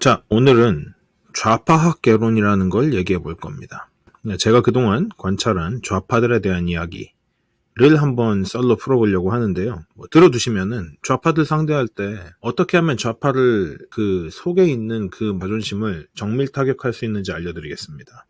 자, 오늘은 좌파학 개론이라는 걸 얘기해 볼 겁니다. 제가 그동안 관찰한 좌파들에 대한 이야기를 한번 썰로 풀어보려고 하는데요. 들어두시면은 좌파들 상대할 때 어떻게 하면 좌파를 그 속에 있는 그 자존심을 정밀 타격할 수 있는지 알려드리겠습니다.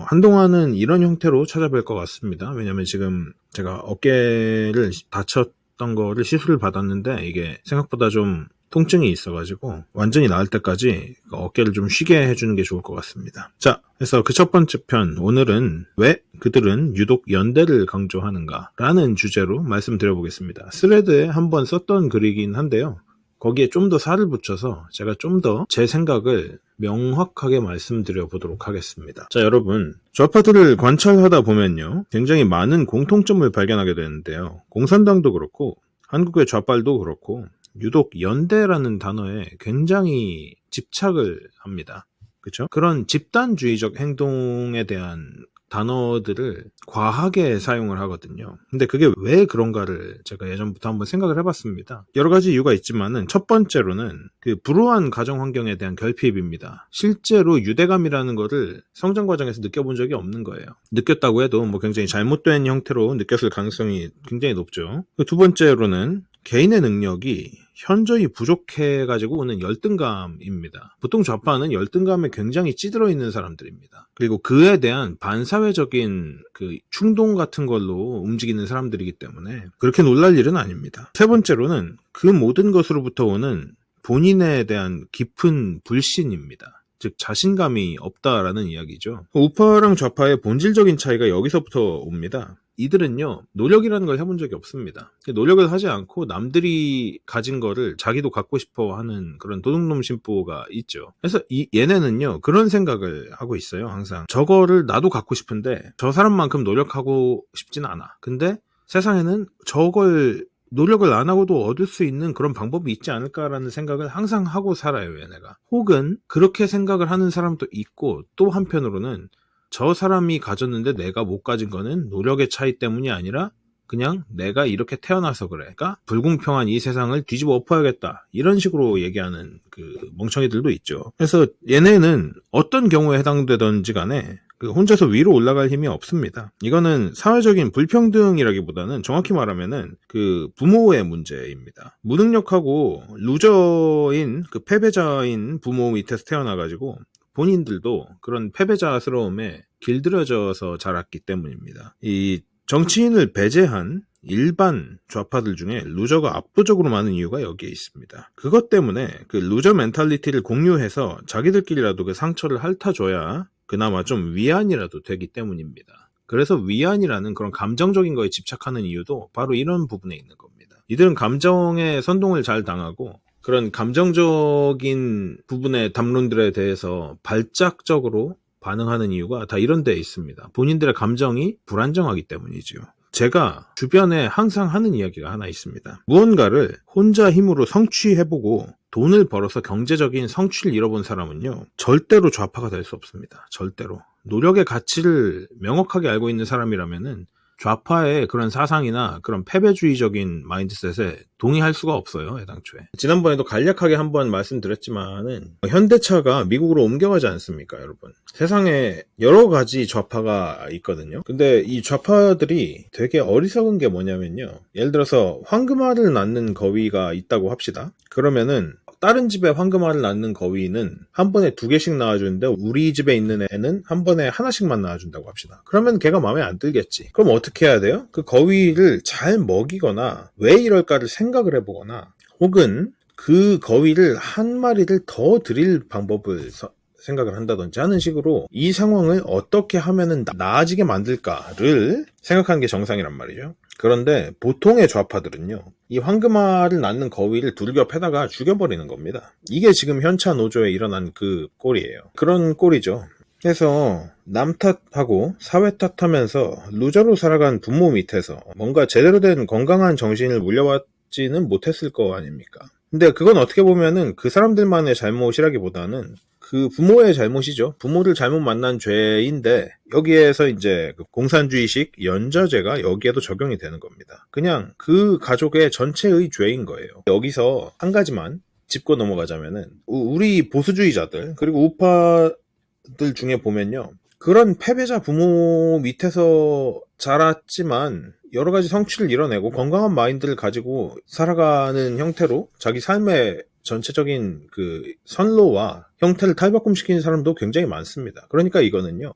한동안은 이런 형태로 찾아뵐 것 같습니다. 왜냐면 지금 제가 어깨를 다쳤던 거를 시술을 받았는데 이게 생각보다 좀 통증이 있어가지고 완전히 나을 때까지 어깨를 좀 쉬게 해주는 게 좋을 것 같습니다. 자, 그래서 그 첫 번째 편, 오늘은 왜 그들은 유독 연대를 강조하는가 라는 주제로 말씀드려보겠습니다. 스레드에 한번 썼던 글이긴 한데요. 거기에 좀 더 살을 붙여서 제가 좀 더 제 생각을 명확하게 말씀드려 보도록 하겠습니다. 자, 여러분, 좌파들을 관찰하다 보면요, 굉장히 많은 공통점을 발견하게 되는데요. 공산당도 그렇고 한국의 좌빨도 그렇고 유독 연대라는 단어에 굉장히 집착을 합니다. 그렇죠? 그런 집단주의적 행동에 대한 단어들을 과하게 사용을 하거든요. 근데 그게 왜 그런가를 제가 예전부터 한번 생각을 해봤습니다. 여러 가지 이유가 있지만은 첫 번째로는 그 불우한 가정 환경에 대한 결핍입니다. 실제로 유대감이라는 거를 성장 과정에서 느껴본 적이 없는 거예요. 느꼈다고 해도 굉장히 잘못된 형태로 느꼈을 가능성이 굉장히 높죠. 두 번째로는 개인의 능력이 현저히 부족해가지고 오는 열등감입니다. 보통 좌파는 열등감에 굉장히 찌들어 있는 사람들입니다. 그리고 그에 대한 반사회적인 그 충동 같은 걸로 움직이는 사람들이기 때문에 그렇게 놀랄 일은 아닙니다. 세 번째로는 그 모든 것으로부터 오는 본인에 대한 깊은 불신입니다. 즉 자신감이 없다라는 이야기죠. 우파랑 좌파의 본질적인 차이가 여기서부터 옵니다. 이들은요, 노력이라는 걸 해본 적이 없습니다. 노력을 하지 않고 남들이 가진 거를 자기도 갖고 싶어 하는 그런 도둑놈 심보가 있죠. 그래서 얘네는요, 그런 생각을 하고 있어요. 항상 저거를 나도 갖고 싶은데 저 사람만큼 노력하고 싶진 않아. 근데 세상에는 저걸 노력을 안 하고도 얻을 수 있는 그런 방법이 있지 않을까라는 생각을 항상 하고 살아요, 얘네가. 혹은 그렇게 생각을 하는 사람도 있고, 또 한편으로는 저 사람이 가졌는데 내가 못 가진 거는 노력의 차이 때문이 아니라 그냥 내가 이렇게 태어나서 그래. 그러니까 불공평한 이 세상을 뒤집어 엎어야겠다. 이런 식으로 얘기하는 그 멍청이들도 있죠. 그래서 얘네는 어떤 경우에 해당되던지 간에 혼자서 위로 올라갈 힘이 없습니다. 이거는 사회적인 불평등이라기보다는 정확히 말하면은 그 부모의 문제입니다. 무능력하고 루저인 그 패배자인 부모 밑에서 태어나가지고 본인들도 그런 패배자스러움에 길들여져서 자랐기 때문입니다. 이 정치인을 배제한 일반 좌파들 중에 루저가 압도적으로 많은 이유가 여기에 있습니다. 그것 때문에 그 루저 멘탈리티를 공유해서 자기들끼리라도 그 상처를 핥아줘야 그나마 좀 위안이라도 되기 때문입니다. 그래서 위안이라는 그런 감정적인 거에 집착하는 이유도 바로 이런 부분에 있는 겁니다. 이들은 감정의 선동을 잘 당하고 그런 감정적인 부분의 담론들에 대해서 발작적으로 반응하는 이유가 다 이런 데에 있습니다. 본인들의 감정이 불안정하기 때문이지요. 제가 주변에 항상 하는 이야기가 하나 있습니다. 무언가를 혼자 힘으로 성취해보고 돈을 벌어서 경제적인 성취를 잃어본 사람은요, 절대로 좌파가 될 수 없습니다. 절대로. 노력의 가치를 명확하게 알고 있는 사람이라면은 좌파의 그런 사상이나 그런 패배주의적인 마인드셋에 동의할 수가 없어요, 애당초에. 지난번에도 간략하게 한번 말씀드렸지만은 현대차가 미국으로 옮겨가지 않습니까, 여러분? 세상에 여러 가지 좌파가 있거든요. 근데 이 좌파들이 되게 어리석은 게 뭐냐면요, 예를 들어서 황금알을 낳는 거위가 있다고 합시다. 그러면은 다른 집에 황금알을 낳는 거위는 한 번에 2개씩 낳아주는데 우리 집에 있는 애는 한 번에 하나씩만 낳아준다고 합시다. 그러면 걔가 마음에 안 들겠지. 그럼 어떻게 해야 돼요? 그 거위를 잘 먹이거나 왜 이럴까를 생각을 해보거나 혹은 그 거위를 한 마리를 더 들일 방법을 생각을 한다든지 하는 식으로 이 상황을 어떻게 하면은 나아지게 만들까를 생각하는 게 정상이란 말이죠. 그런데 보통의 좌파들은요, 이 황금알을 낳는 거위를 두들겨 패다가 죽여버리는 겁니다. 이게 지금 현차 노조에 일어난 그 꼴이에요. 그런 꼴이죠. 그래서 남 탓하고 사회 탓하면서 루저로 살아간 부모 밑에서 뭔가 제대로 된 건강한 정신을 물려받지는 못했을 거 아닙니까? 근데 그건 어떻게 보면은 그 사람들만의 잘못이라기보다는 그 부모의 잘못이죠. 부모를 잘못 만난 죄인데 여기에서 이제 그 공산주의식 연좌제가 여기에도 적용이 되는 겁니다. 그냥 그 가족의 전체의 죄인 거예요. 여기서 한 가지만 짚고 넘어가자면은 우리 보수주의자들 그리고 우파들 중에 보면요, 그런 패배자 부모 밑에서 자랐지만 여러 가지 성취를 이뤄내고 건강한 마인드를 가지고 살아가는 형태로 자기 삶의 전체적인 그 선로와 형태를 탈바꿈시키는 사람도 굉장히 많습니다. 그러니까 이거는요,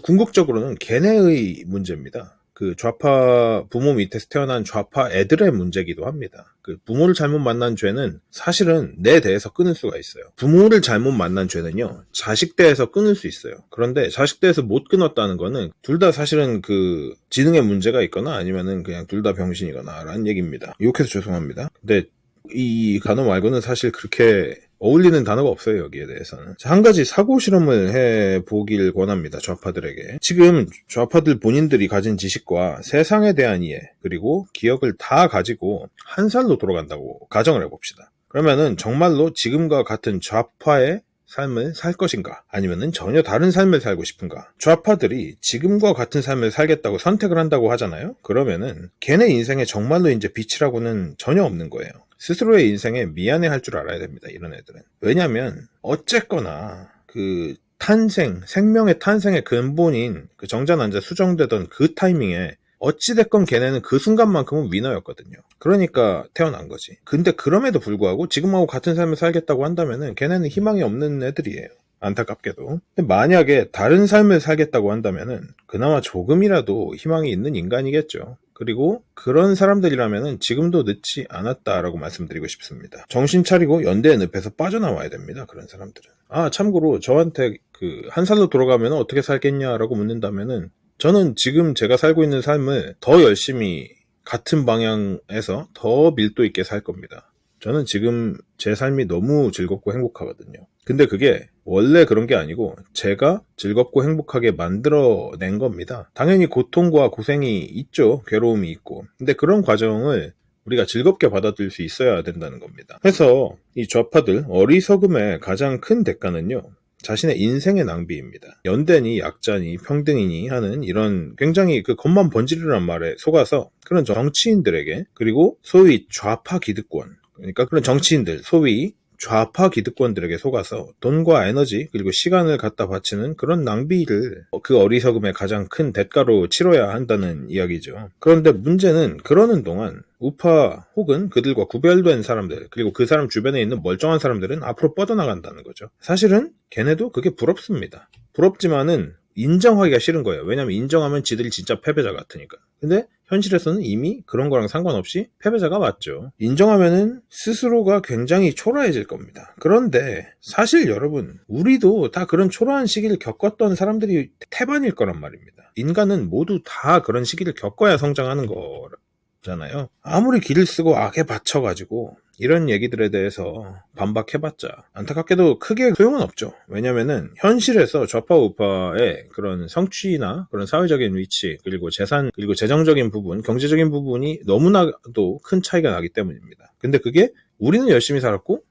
궁극적으로는 걔네의 문제입니다. 그 좌파 부모 밑에서 태어난 좌파 애들의 문제기도 합니다. 그 부모를 잘못 만난 죄는 사실은 내 대에서 끊을 수가 있어요. 부모를 잘못 만난 죄는요, 자식 대에서 끊을 수 있어요. 그런데 자식 대에서 못 끊었다는 거는 둘 다 사실은 그 지능에 문제가 있거나 아니면은 그냥 둘 다 병신이거나 라는 얘기입니다. 욕해서 죄송합니다. 근데 이 단어 말고는 사실 그렇게 어울리는 단어가 없어요, 여기에 대해서는. 한 가지 사고 실험을 해보길 권합니다, 좌파들에게. 지금 좌파들 본인들이 가진 지식과 세상에 대한 이해, 그리고 기억을 다 가지고 한 살로 돌아간다고 가정을 해봅시다. 그러면은 정말로 지금과 같은 좌파의 삶을 살 것인가? 아니면은 전혀 다른 삶을 살고 싶은가? 좌파들이 지금과 같은 삶을 살겠다고 선택을 한다고 하잖아요? 그러면은 걔네 인생에 정말로 이제 빛이라고는 전혀 없는 거예요. 스스로의 인생에 미안해 할 줄 알아야 됩니다, 이런 애들은. 왜냐면 어쨌거나 그 생명의 탄생의 근본인 그 정자난자 수정되던 그 타이밍에 어찌됐건 걔네는 그 순간만큼은 위너였거든요. 그러니까 태어난 거지. 근데 그럼에도 불구하고 지금하고 같은 삶을 살겠다고 한다면은 걔네는 희망이 없는 애들이에요, 안타깝게도. 근데 만약에 다른 삶을 살겠다고 한다면은 그나마 조금이라도 희망이 있는 인간이겠죠. 그리고 그런 사람들이라면은 지금도 늦지 않았다라고 말씀드리고 싶습니다. 정신 차리고 연대의 늪에서 빠져나와야 됩니다, 그런 사람들은. 참고로 저한테 그 한 살로 돌아가면 어떻게 살겠냐라고 묻는다면은 저는 지금 제가 살고 있는 삶을 더 열심히 같은 방향에서 더 밀도 있게 살 겁니다. 저는 지금 제 삶이 너무 즐겁고 행복하거든요. 근데 그게 원래 그런 게 아니고 제가 즐겁고 행복하게 만들어낸 겁니다. 당연히 고통과 고생이 있죠. 괴로움이 있고. 근데 그런 과정을 우리가 즐겁게 받아들일 수 있어야 된다는 겁니다. 그래서 이 좌파들 어리석음의 가장 큰 대가는요, 자신의 인생의 낭비입니다. 연대니 약자니 평등이니 하는 이런 굉장히 그 겉만 번지르란 말에 속아서 그런 정치인들에게, 그리고 소위 좌파 기득권, 그러니까 그런 정치인들, 소위 좌파 기득권들에게 속아서 돈과 에너지 그리고 시간을 갖다 바치는 그런 낭비를 그 어리석음의 가장 큰 대가로 치러야 한다는 이야기죠. 그런데 문제는 그러는 동안 우파 혹은 그들과 구별된 사람들, 그리고 그 사람 주변에 있는 멀쩡한 사람들은 앞으로 뻗어나간다는 거죠. 사실은 걔네도 그게 부럽습니다. 부럽지만은 인정하기가 싫은 거예요. 왜냐면 인정하면 지들이 진짜 패배자 같으니까. 근데 현실에서는 이미 그런 거랑 상관없이 패배자가 맞죠. 인정하면은 스스로가 굉장히 초라해질 겁니다. 그런데 사실 여러분, 우리도 다 그런 초라한 시기를 겪었던 사람들이 태반일 거란 말입니다. 인간은 모두 다 그런 시기를 겪어야 성장하는 거잖아요. 아무리 길을 쓰고 악에 받쳐가지고 이런 얘기들에 대해서 반박해봤자 안타깝게도 크게 소용은 없죠. 왜냐면은 현실에서 좌파 우파의 그런 성취나 그런 사회적인 위치, 그리고 재산, 그리고 재정적인 부분, 경제적인 부분이 너무나도 큰 차이가 나기 때문입니다. 근데 그게 우리는 열심히 살았고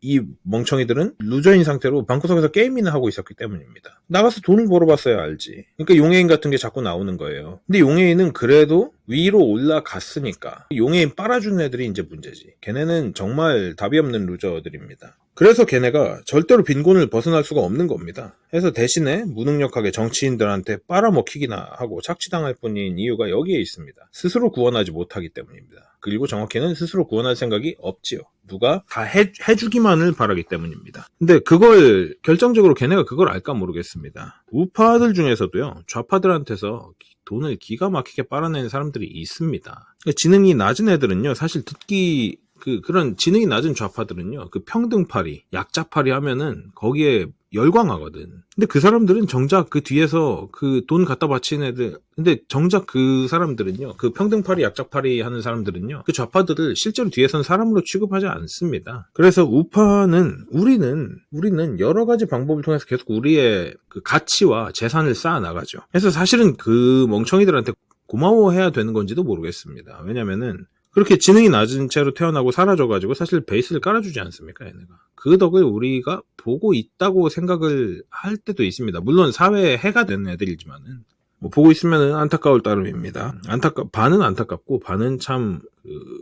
이 멍청이들은 루저인 상태로 방구석에서 게임이나 하고 있었기 때문입니다. 나가서 돈을 벌어봤어야 알지. 그러니까 용해인 같은 게 자꾸 나오는 거예요. 근데 용해인은 그래도 위로 올라갔으니까 용해인 빨아주는 애들이 이제 문제지. 걔네는 정말 답이 없는 루저들입니다. 그래서 걔네가 절대로 빈곤을 벗어날 수가 없는 겁니다. 그래서 대신에 무능력하게 정치인들한테 빨아먹히기나 하고 착취당할 뿐인 이유가 여기에 있습니다. 스스로 구원하지 못하기 때문입니다. 그리고 정확히는 스스로 구원할 생각이 없지요. 누가 다 해주기만을 바라기 때문입니다. 근데 그걸 결정적으로 걔네가 그걸 알까 모르겠습니다. 우파들 중에서도요, 좌파들한테서 돈을 기가 막히게 빨아내는 사람들이 있습니다. 지능이 낮은 애들은요, 사실 그런 지능이 낮은 좌파들은요, 그 평등파리, 약자파리 하면은 거기에 열광하거든. 근데 그 사람들은 정작 그 뒤에서 그 돈 갖다 바치는 애들, 근데 정작 그 사람들은요, 그 평등파리, 약자파리 하는 사람들은요, 그 좌파들을 실제로 뒤에서는 사람으로 취급하지 않습니다. 그래서 우리는 여러 가지 방법을 통해서 계속 우리의 그 가치와 재산을 쌓아 나가죠. 그래서 사실은 그 멍청이들한테 고마워해야 되는 건지도 모르겠습니다. 왜냐면은 그렇게 지능이 낮은 채로 태어나고 사라져가지고 사실 베이스를 깔아주지 않습니까, 얘네가. 그 덕을 우리가 보고 있다고 생각을 할 때도 있습니다. 물론 사회에 해가 되는 애들이지만은. 뭐 보고 있으면 안타까울 따름입니다. 반은 안타깝고 반은 참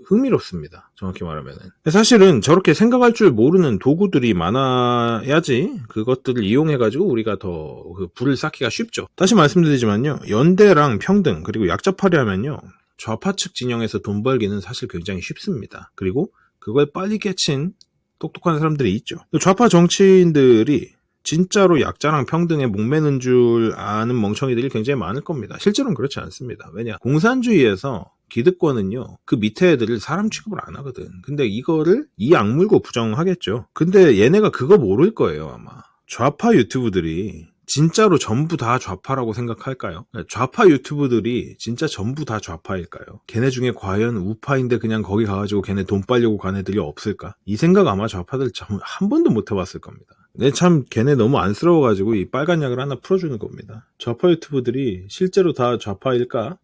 흥미롭습니다. 정확히 말하면은. 사실은 저렇게 생각할 줄 모르는 도구들이 많아야지 그것들을 이용해가지고 우리가 더 그 불을 쌓기가 쉽죠. 다시 말씀드리지만요. 연대랑 평등 그리고 약자파리 하면요. 좌파 측 진영에서 돈 벌기는 사실 굉장히 쉽습니다. 그리고 그걸 빨리 깨친 똑똑한 사람들이 있죠. 좌파 정치인들이 진짜로 약자랑 평등에 목매는 줄 아는 멍청이들이 굉장히 많을 겁니다. 실제로는 그렇지 않습니다. 왜냐? 공산주의에서 기득권은요, 그 밑에 애들을 사람 취급을 안 하거든. 근데 이거를 이 악물고 부정하겠죠. 근데 얘네가 그거 모를 거예요, 아마. 좌파 유튜브들이 진짜로 전부 다 좌파라고 생각할까요? 좌파 유튜브들이 진짜 전부 다 좌파일까요? 걔네 중에 과연 우파인데 그냥 거기 가가지고 걔네 돈 빨려고 간 애들이 없을까? 이 생각 아마 좌파들 한 번도 못 해봤을 겁니다. 네, 참 걔네 너무 안쓰러워가지고 이 빨간 약을 하나 풀어주는 겁니다. 좌파 유튜브들이 실제로 다 좌파일까?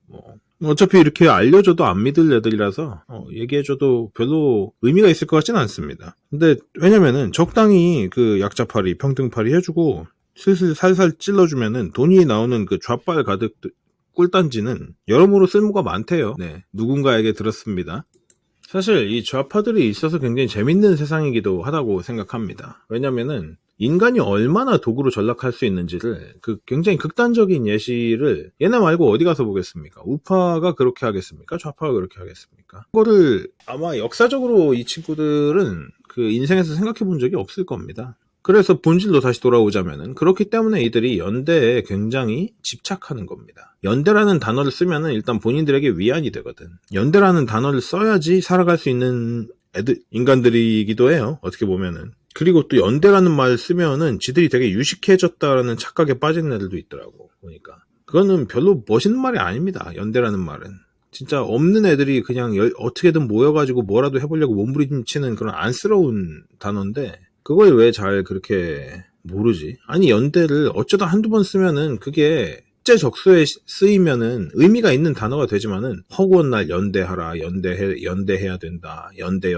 어차피 이렇게 알려줘도 안 믿을 애들이라서 얘기해줘도 별로 의미가 있을 것 같지는 않습니다. 근데 왜냐면은 적당히 그 약자파리, 평등파리 해주고 슬슬 살살 찔러주면은 돈이 나오는 그 좌빨 가득 꿀단지는 여러모로 쓸모가 많대요. 네, 누군가에게 들었습니다. 사실 이 좌파들이 있어서 굉장히 재밌는 세상이기도 하다고 생각합니다. 왜냐면은 인간이 얼마나 도구로 전락할 수 있는지를 그 굉장히 극단적인 예시를 얘네 말고 어디 가서 보겠습니까? 우파가 그렇게 하겠습니까? 좌파가 그렇게 하겠습니까? 그거를 아마 역사적으로 이 친구들은 그 인생에서 생각해 본 적이 없을 겁니다. 그래서 본질로 다시 돌아오자면은 그렇기 때문에 이들이 연대에 굉장히 집착하는 겁니다. 연대라는 단어를 쓰면은 일단 본인들에게 위안이 되거든. 연대라는 단어를 써야지 살아갈 수 있는 인간들이기도 해요. 어떻게 보면은. 그리고 또 연대라는 말 쓰면은 지들이 되게 유식해졌다라는 착각에 빠진 애들도 있더라고. 보니까. 그거는 별로 멋있는 말이 아닙니다. 연대라는 말은. 진짜 없는 애들이 그냥 어떻게든 모여가지고 뭐라도 해보려고 몸부림치는 그런 안쓰러운 단어인데 그걸 왜 잘 그렇게 모르지? 아니 연대를 어쩌다 한두 번 쓰면은 그게 적소에 쓰이면은 의미가 있는 단어가 되지만은 허구한 날 연대하라, 연대해야 된다, 연대.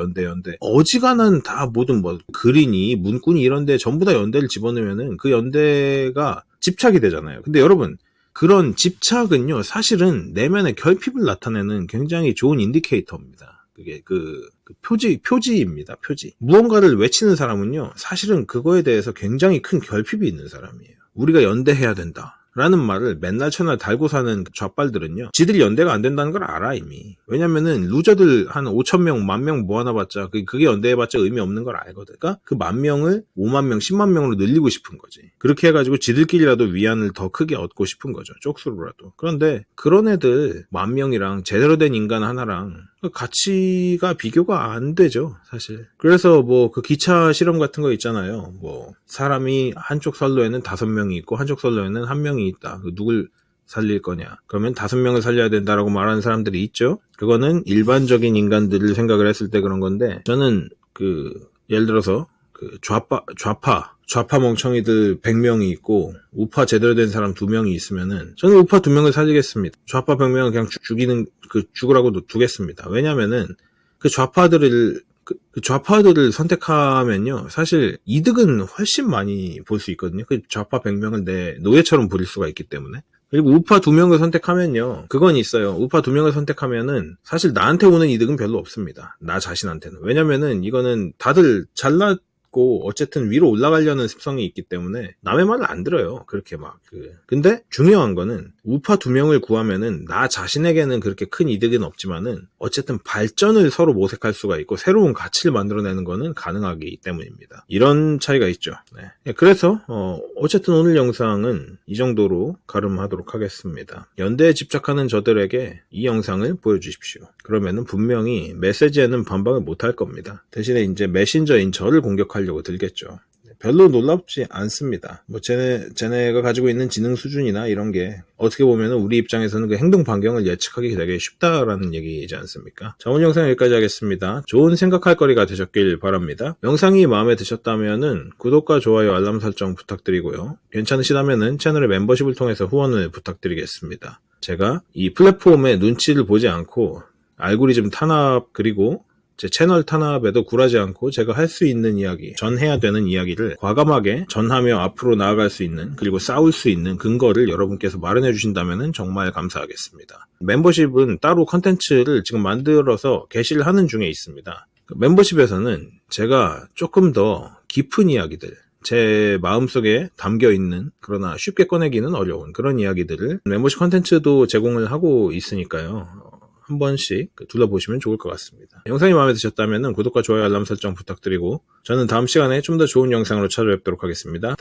어지간한 다 모든 뭐 글이니 문구니 이런데 전부 다 연대를 집어넣으면은 그 연대가 집착이 되잖아요. 근데 여러분 그런 집착은요 사실은 내면의 결핍을 나타내는 굉장히 좋은 인디케이터입니다. 그게 그 표지입니다. 표지. 무언가를 외치는 사람은요, 사실은 그거에 대해서 굉장히 큰 결핍이 있는 사람이에요. 우리가 연대해야 된다. 라는 말을 맨날 첫날 달고 사는 좌빨들은요, 지들이 연대가 안 된다는 걸 알아, 이미. 왜냐면은, 루저들 한 5,000명, 10,000명 모아놔봤자, 그게 연대해봤자 의미 없는 걸 알거든. 그러니까 그 10,000명을 50,000명, 100,000명으로 늘리고 싶은 거지. 그렇게 해가지고 지들끼리라도 위안을 더 크게 얻고 싶은 거죠. 쪽수로라도. 그런데, 그런 애들 10,000명이랑 제대로 된 인간 하나랑 가치가 비교가 안 되죠, 사실. 그래서 뭐 그 기차 실험 같은 거 있잖아요. 뭐 사람이 한쪽 선로에는 5명이 있고 한쪽 선로에는 1명이 있다. 누굴 살릴 거냐? 그러면 5명을 살려야 된다라고 말하는 사람들이 있죠. 그거는 일반적인 인간들을 생각을 했을 때 그런 건데 저는 예를 들어서 좌파 멍청이들 100명이 있고 우파 제대로 된 사람 2명이 있으면은 저는 우파 2명을 살리겠습니다. 좌파 100명은 그냥 죽으라고 두겠습니다. 왜냐면은 그 좌파들을 선택하면요 사실 이득은 훨씬 많이 볼 수 있거든요. 그 좌파 100명을 내 노예처럼 부릴 수가 있기 때문에. 그리고 우파 2명을 선택하면요 그건 있어요. 우파 2명을 선택하면은 사실 나한테 오는 이득은 별로 없습니다. 나 자신한테는. 왜냐면은 이거는 다들 어쨌든 위로 올라가려는 습성이 있기 때문에 남의 말을 안 들어요. 그렇게 근데 중요한 거는 우파 2명을 구하면은 나 자신에게는 그렇게 큰 이득은 없지만은 어쨌든 발전을 서로 모색할 수가 있고 새로운 가치를 만들어내는 거는 가능하기 때문입니다. 이런 차이가 있죠. 네. 그래서 어쨌든 오늘 영상은 이 정도로 가름하도록 하겠습니다. 연대에 집착하는 저들에게 이 영상을 보여주십시오. 그러면은 분명히 메시지에는 반박을 못할 겁니다. 대신에 이제 메신저인 저를 공격하려고 들겠죠. 별로 놀랍지 않습니다. 뭐 쟤네가 가지고 있는 지능 수준이나 이런 게 어떻게 보면 우리 입장에서는 그 행동 반경을 예측하기 되게 쉽다라는 얘기이지 않습니까? 자, 오늘 영상 여기까지 하겠습니다. 좋은 생각할 거리가 되셨길 바랍니다. 영상이 마음에 드셨다면은 구독과 좋아요, 알람 설정 부탁드리고요. 괜찮으시다면은 채널의 멤버십을 통해서 후원을 부탁드리겠습니다. 제가 이 플랫폼의 눈치를 보지 않고 알고리즘 탄압 그리고 제 채널 탄압에도 굴하지 않고 제가 할 수 있는 이야기, 전해야 되는 이야기를 과감하게 전하며 앞으로 나아갈 수 있는, 그리고 싸울 수 있는 근거를 여러분께서 마련해 주신다면 정말 감사하겠습니다. 멤버십은 따로 컨텐츠를 지금 만들어서 게시를 하는 중에 있습니다. 멤버십에서는 제가 조금 더 깊은 이야기들, 제 마음속에 담겨있는, 그러나 쉽게 꺼내기는 어려운 그런 이야기들을 멤버십 컨텐츠도 제공을 하고 있으니까요. 한 번씩 둘러보시면 좋을 것 같습니다. 영상이 마음에 드셨다면 구독과 좋아요 알람 설정 부탁드리고 저는 다음 시간에 좀 더 좋은 영상으로 찾아뵙도록 하겠습니다.